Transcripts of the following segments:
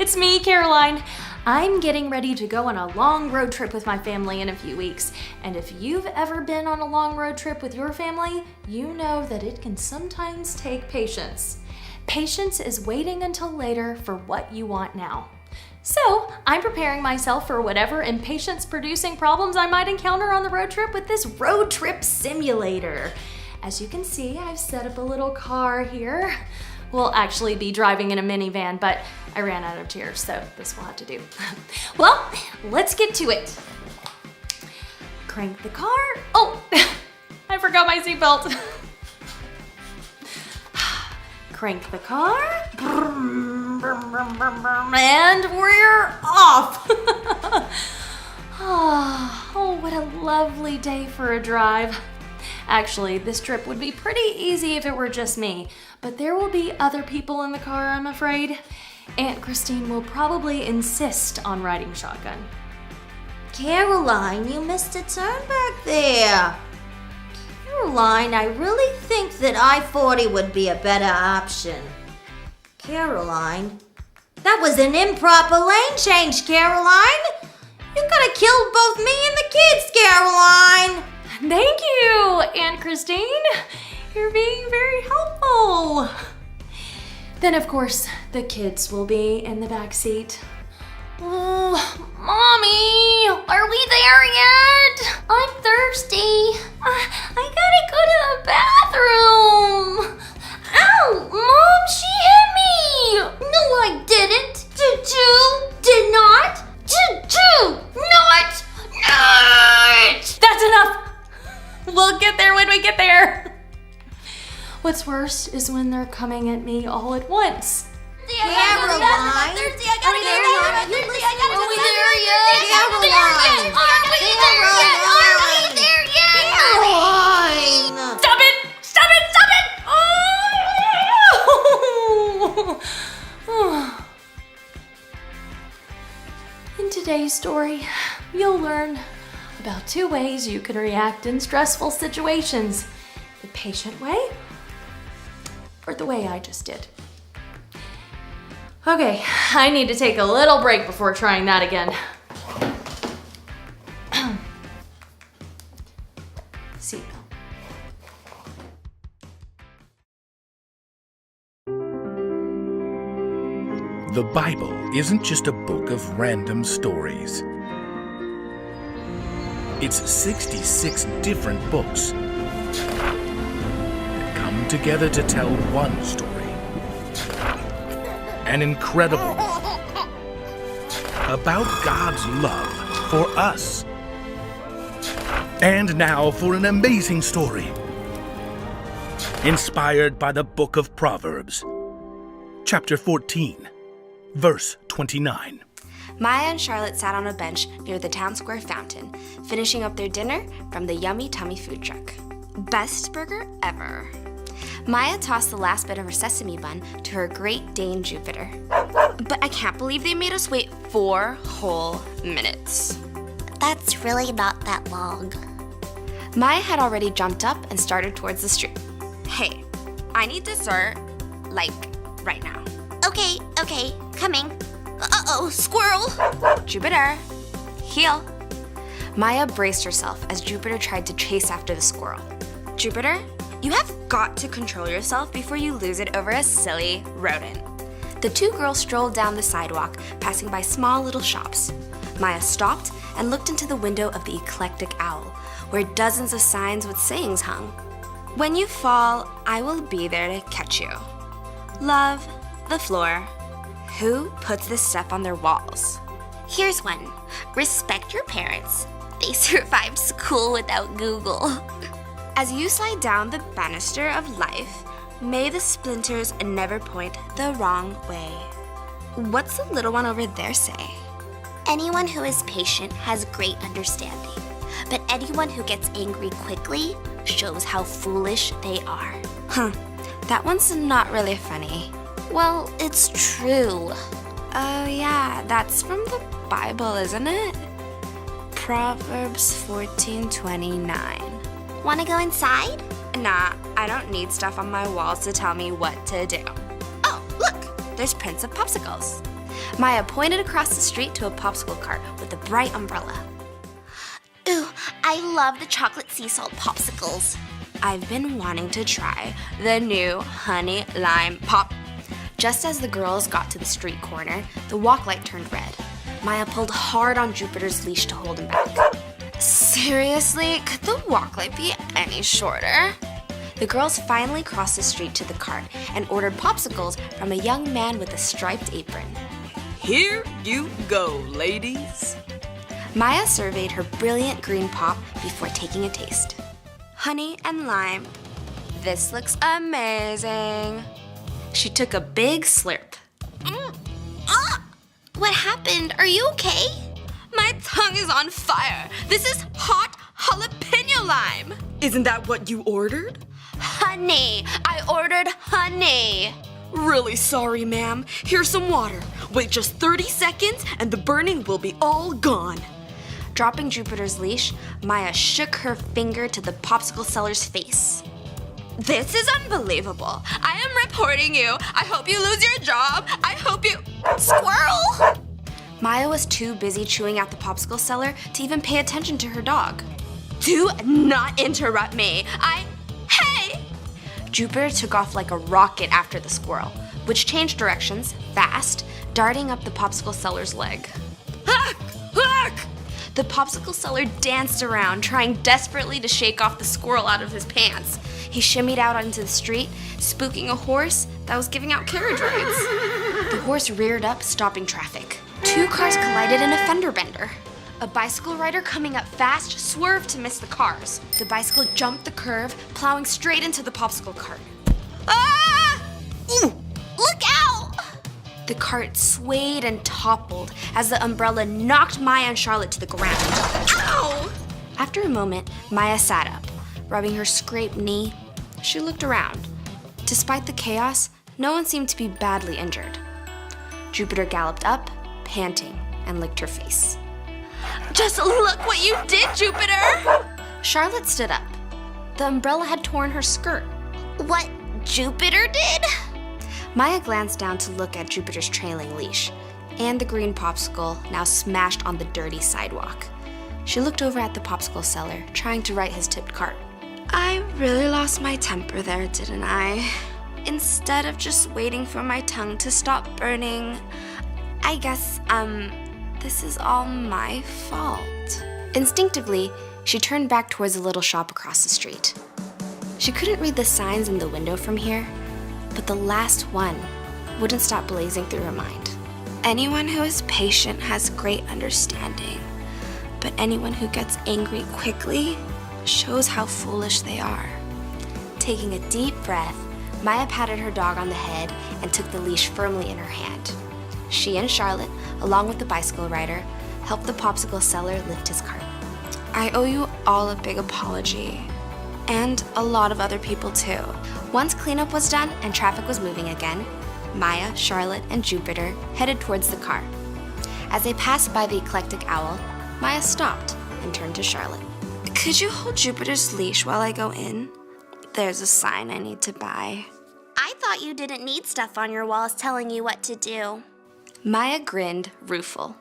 It's me, Caroline. I'm getting ready to go on a long road trip with my family in a few weeks. And if you've ever been on a long road trip with your family, you know that it can sometimes take patience. Patience is waiting until later for what you want now. So I'm preparing myself for whatever impatience-producing problems I might encounter on the road trip with this road trip simulator. As you can see, I've set up a little car here. We'll actually be driving in a minivan, but I ran out of chairs, so this will have to do. Well, let's get to it. Crank the car. Oh, I forgot my seatbelt. Crank the car. And we're off. Oh, what a lovely day for a drive. Actually, this trip would be pretty easy if it were just me, but there will be other people in the car, I'm afraid. Aunt Christine will probably insist on riding shotgun. Caroline, you missed a turn back there. Caroline, I really think that I-40 would be a better option. Caroline, that was an improper lane change, Caroline. You could have killed both me and the kids, Caroline. Thank you, Aunt Christine. You're being very helpful. Then, of course, the kids will be in the back seat. Oh, Mommy, are we there yet? I'm thirsty. I gotta go to the bathroom. Ow, Mom, she hit me. No, I didn't. Did you? Did not? Did you? Not. That's enough. We'll get there when we get there. What's worse is when they're coming at me all at once. Caroline, are we there yet? Caroline! Stop it! Stop it! Stop it! Oh! In today's story, you'll learn about 2 ways you can react in stressful situations. The patient way, or the way I just did. Okay, I need to take a little break before trying that again. Seatbelt. The Bible isn't just a book of random stories. It's 66 different books that come together to tell one story. An incredible one about God's love for us. And now for an amazing story inspired by the book of Proverbs, chapter 14, verse 29. Maya and Charlotte sat on a bench near the town square fountain, finishing up their dinner from the Yummy Tummy food truck. Best burger ever. Maya tossed the last bit of her sesame bun to her Great Dane Jupiter. But I can't believe they made us wait 4 whole minutes. That's really not that long. Maya had already jumped up and started towards the street. Hey, I need dessert, like, right now. Okay, coming. Uh-oh, squirrel! Jupiter, heel. Maya braced herself as Jupiter tried to chase after the squirrel. Jupiter, you have got to control yourself before you lose it over a silly rodent. The 2 girls strolled down the sidewalk, passing by small little shops. Maya stopped and looked into the window of the Eclectic Owl, where dozens of signs with sayings hung. When you fall, I will be there to catch you. Love the floor. Who puts this stuff on their walls? Here's one. Respect your parents. They survived school without Google. As you slide down the banister of life, may the splinters never point the wrong way. What's the little one over there say? Anyone who is patient has great understanding, but anyone who gets angry quickly shows how foolish they are. That one's not really funny. Well, it's true. Oh yeah, that's from the Bible, isn't it? Proverbs 14:29. Wanna go inside? Nah, I don't need stuff on my walls to tell me what to do. Oh, look, there's prints of popsicles. Maya pointed across the street to a popsicle cart with a bright umbrella. Ooh, I love the chocolate sea salt popsicles. I've been wanting to try the new honey lime pop. Just as the girls got to the street corner, the walk light turned red. Maya pulled hard on Jupiter's leash to hold him back. Seriously, could the walk light be any shorter? The girls finally crossed the street to the cart and ordered popsicles from a young man with a striped apron. Here you go, ladies. Maya surveyed her brilliant green pop before taking a taste. Honey and lime. This looks amazing. She took a big slurp. What happened? Are you okay? My tongue is on fire. This is hot jalapeno lime. Isn't that what you ordered? Honey. I ordered honey. Really sorry, ma'am. Here's some water. Wait just 30 seconds and the burning will be all gone. Dropping Jupiter's leash, Maya shook her finger to the popsicle seller's face. This is unbelievable. I am reporting you. I hope you lose your job. I hope you... Squirrel! Maya was too busy chewing out the popsicle seller to even pay attention to her dog. Do not interrupt me. Hey! Jupiter took off like a rocket after the squirrel, which changed directions fast, darting up the popsicle seller's leg. The popsicle seller danced around, trying desperately to shake off the squirrel out of his pants. He shimmied out onto the street, spooking a horse that was giving out carriage rides. The horse reared up, stopping traffic. Two cars collided in a fender bender. A bicycle rider coming up fast swerved to miss the cars. The bicycle jumped the curve, plowing straight into the popsicle cart. Ah! Ooh, look out! The cart swayed and toppled as the umbrella knocked Maya and Charlotte to the ground. Ow! After a moment, Maya sat up, rubbing her scraped knee. She looked around. Despite the chaos, no one seemed to be badly injured. Jupiter galloped up, panting, and licked her face. Just look what you did, Jupiter! Charlotte stood up. The umbrella had torn her skirt. What Jupiter did? Maya glanced down to look at Jupiter's trailing leash and the green popsicle now smashed on the dirty sidewalk. She looked over at the popsicle seller, trying to right his tipped cart. I really lost my temper there, didn't I? Instead of just waiting for my tongue to stop burning, I guess, this is all my fault. Instinctively, she turned back towards the little shop across the street. She couldn't read the signs in the window from here, but the last one wouldn't stop blazing through her mind. Anyone who is patient has great understanding, but anyone who gets angry quickly shows how foolish they are. Taking a deep breath, Maya patted her dog on the head and took the leash firmly in her hand. She and Charlotte, along with the bicycle rider, helped the popsicle seller lift his cart. I owe you all a big apology, and a lot of other people too. Once cleanup was done and traffic was moving again, Maya, Charlotte, and Jupiter headed towards the car. As they passed by the eclectic owl, Maya stopped and turned to Charlotte. Could you hold Jupiter's leash while I go in? There's a sign I need to buy. I thought you didn't need stuff on your walls telling you what to do. Maya grinned, rueful.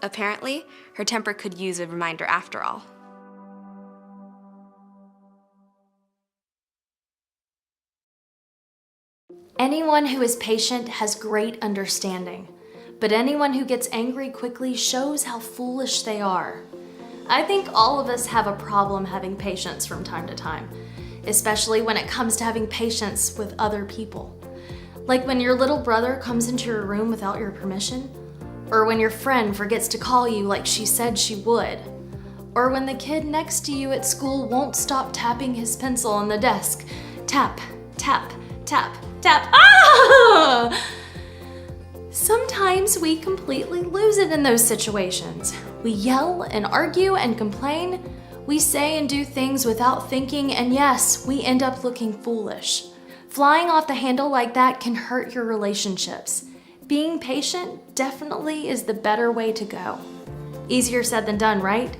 Apparently, her temper could use a reminder after all. Anyone who is patient has great understanding, but anyone who gets angry quickly shows how foolish they are. I think all of us have a problem having patience from time to time, especially when it comes to having patience with other people. Like when your little brother comes into your room without your permission, or when your friend forgets to call you like she said she would, or when the kid next to you at school won't stop tapping his pencil on the desk. Tap, tap, tap, tap. Ah! Sometimes we completely lose it in those situations. We yell and argue and complain. We say and do things without thinking, and yes, we end up looking foolish. Flying off the handle like that can hurt your relationships. Being patient definitely is the better way to go. Easier said than done, right?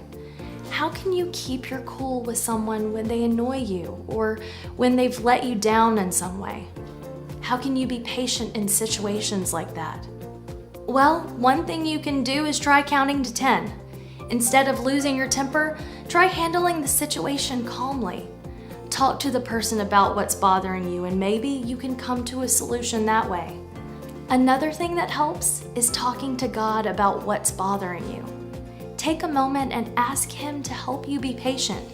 How can you keep your cool with someone when they annoy you or when they've let you down in some way? How can you be patient in situations like that? Well, one thing you can do is try counting to 10. Instead of losing your temper, try handling the situation calmly. Talk to the person about what's bothering you, and maybe you can come to a solution that way. Another thing that helps is talking to God about what's bothering you. Take a moment and ask Him to help you be patient.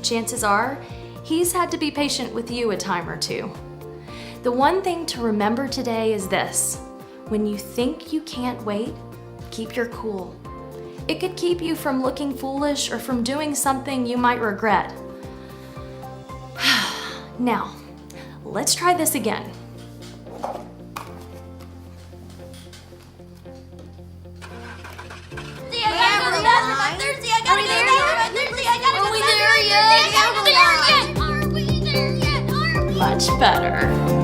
Chances are, He's had to be patient with you a time or two. The one thing to remember today is this: when you think you can't wait, keep your cool. It could keep you from looking foolish or from doing something you might regret. Now, let's try this again. Much better.